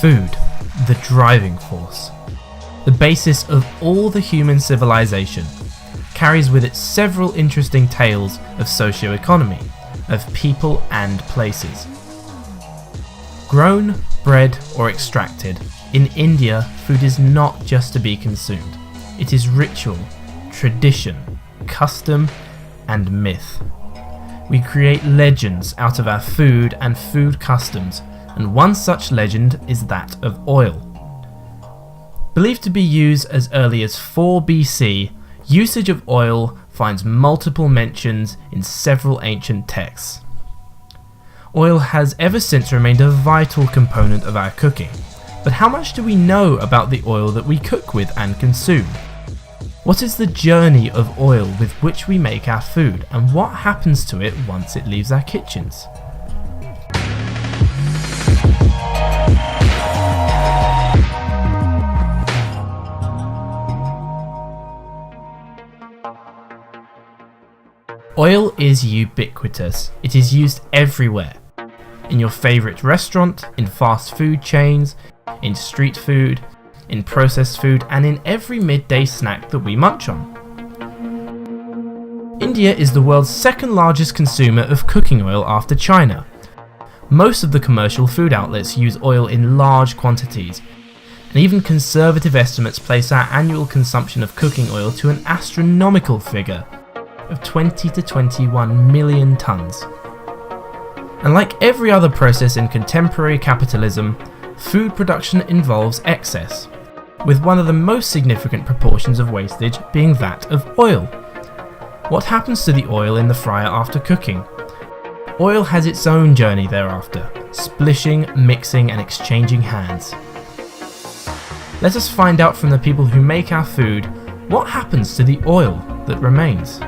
Food, the driving force, the basis of all the human civilization, carries with it several interesting tales of socio-economy, of people and places. Grown, bred or extracted, in India food is not just to be consumed. It is ritual, tradition, custom and myth. We create legends out of our food and food customs, and one such legend is that of oil. Believed to be used as early as 4 BC, usage of oil finds multiple mentions in several ancient texts. Oil has ever since remained a vital component of our cooking, but how much do we know about the oil that we cook with and consume? What is the journey of oil with which we make our food, and what happens to it once it leaves our kitchens? Oil is ubiquitous. It is used everywhere. In your favourite restaurant, in fast food chains, in street food, in processed food, and in every midday snack that we munch on. India is the world's second largest consumer of cooking oil after China. Most of the commercial food outlets use oil in large quantities, and even conservative estimates place our annual consumption of cooking oil to an astronomical figure of 20 to 21 million tonnes. And like every other process in contemporary capitalism, food production involves excess, with one of the most significant proportions of wastage being that of oil. What happens to the oil in the fryer after cooking? Oil has its own journey thereafter, splishing, mixing and exchanging hands. Let us find out from the people who make our food what happens to the oil that remains.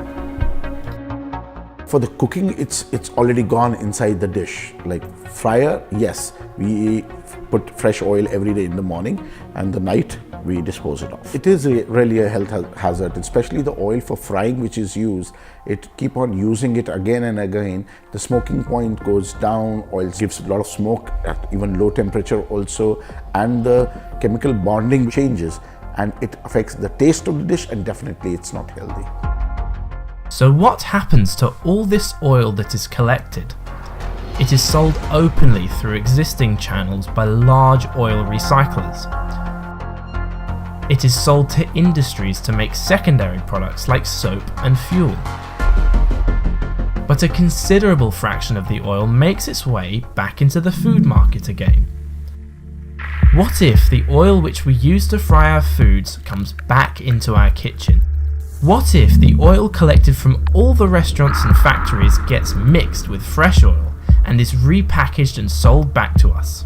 For the cooking, it's already gone inside the dish. Like fryer, yes, we put fresh oil every day in the morning, and the night we dispose it off. It is really a health hazard, especially the oil for frying which is used. It keep on using it again and again. The smoking point goes down, oil gives a lot of smoke at even low temperature also, and the chemical bonding changes, and it affects the taste of the dish, and definitely it's not healthy. So what happens to all this oil that is collected? It is sold openly through existing channels by large oil recyclers. It is sold to industries to make secondary products like soap and fuel. But a considerable fraction of the oil makes its way back into the food market again. What if the oil which we use to fry our foods comes back into our kitchen? What if the oil collected from all the restaurants and factories gets mixed with fresh oil and is repackaged and sold back to us?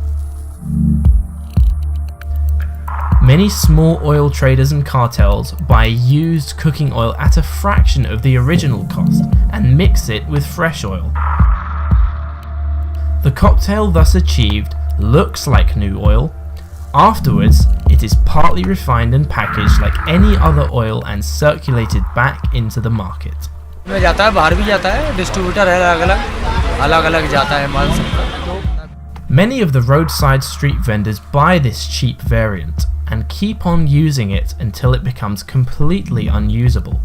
Many small oil traders and cartels buy used cooking oil at a fraction of the original cost and mix it with fresh oil. The cocktail thus achieved looks like new oil. Afterwards, it is partly refined and packaged like any other oil and circulated back into the market. Many of the roadside street vendors buy this cheap variant and keep on using it until it becomes completely unusable.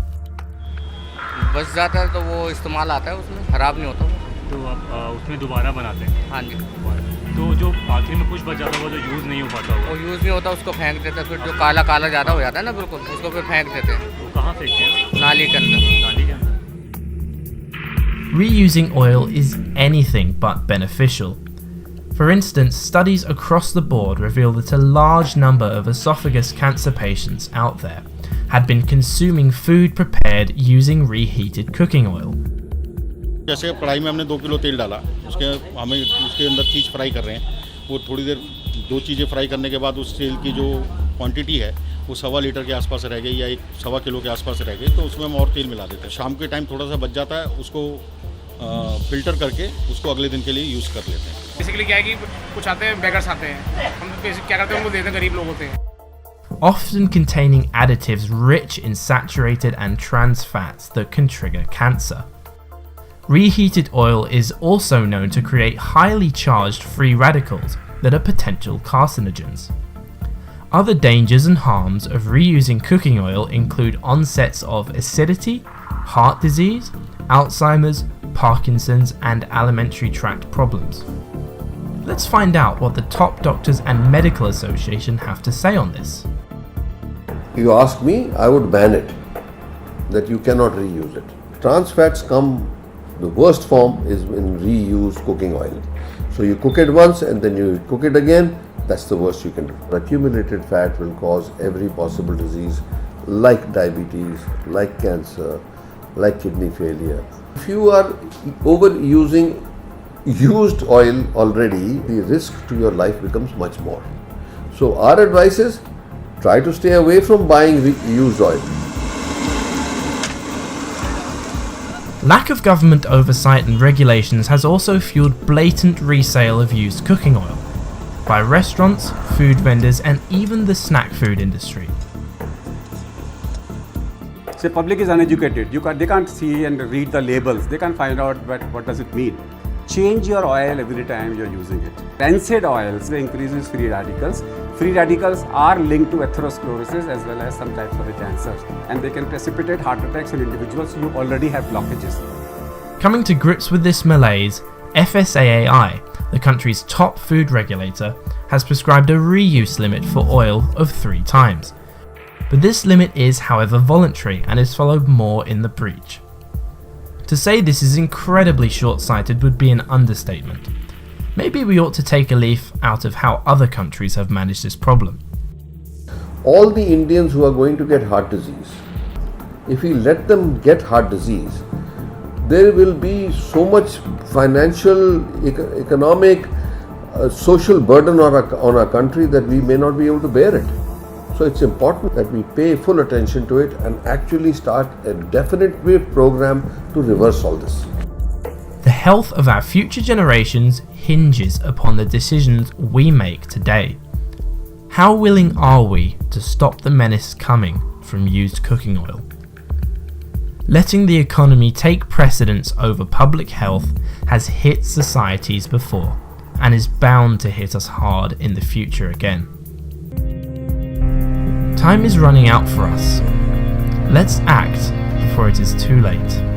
तो जो आखिर में कुछ बच जाता है वो जो यूज़ नहीं हो पाता वो यूज़ नहीं होता उसको फेंक देते हैं फिर जो काला काला ज़्यादा हो जाता है ना बिल्कुल उसको फिर फेंक देते हैं वो कहाँ फेंकते हैं नाली के अंदर Reusing oil is anything but beneficial. For instance, studies across the board reveal that a large number of esophagus cancer patients out there had been consuming food prepared using reheated cooking oil. जैसे कढ़ाई में हमने 2 kilo तेल डाला, उसके अंदर चीज़ fry कर रहे हैं, वो थोड़ी देर 2 चीज़ें फ्राई करने के बाद उस तेल की जो क्वांटिटी है वो 1.25 लीटर के आसपास रह गई या 1.25 किलो के आसपास रह गई, तो उसमें हम और तेल मिला देते हैं। शाम के टाइम थोड़ा सा बच जाता है, उसको फिल्टर करके उसको अगले दिन के लिए यूज़ कर लेते हैं। बेसिकली क्या है कि कुछ आते हैं बेगर्स आते हैं, हम बेसिक क्या करते हैं उनको देते हैं, गरीब लोग होते हैं। Often containing additives rich in saturated and trans fats that can trigger cancer. Reheated oil is also known to create highly charged free radicals, that are potential carcinogens. Other dangers and harms of reusing cooking oil include onsets of acidity, heart disease, Alzheimer's, Parkinson's, and alimentary tract problems. Let's find out what the top doctors and medical association have to say on this. You ask me, I would ban it, that you cannot reuse it. Trans fats come, the worst form is in reused cooking oil. So you cook it once and then you cook it again, that's the worst you can do. Accumulated fat will cause every possible disease like diabetes, like cancer, like kidney failure. If you are overusing used oil already, the risk to your life becomes much more. So our advice is, try to stay away from buying used oil. Lack of government oversight and regulations has also fueled blatant resale of used cooking oil by restaurants, food vendors, and even the snack food industry. Say public is uneducated, they can't see and read the labels, they can't find out what does it mean. Change your oil every time you're using it. Rancid oils increases free radicals. Free radicals are linked to atherosclerosis as well as some types of cancers, and they can precipitate heart attacks in individuals who already have blockages. Coming to grips with this malaise, FSAAI, the country's top food regulator, has prescribed a reuse limit for oil of 3 times. But this limit is, however, voluntary and is followed more in the breach. To say this is incredibly short-sighted would be an understatement. Maybe we ought to take a leaf out of how other countries have managed this problem. All the Indians who are going to get heart disease, if we let them get heart disease, there will be so much financial, economic, social burden on our country that we may not be able to bear it. So it's important that we pay full attention to it and actually start a definite program to reverse all this. The health of our future generations hinges upon the decisions we make today. How willing are we to stop the menace coming from used cooking oil? Letting the economy take precedence over public health has hit societies before and is bound to hit us hard in the future again. Time is running out for us. Let's act before it is too late.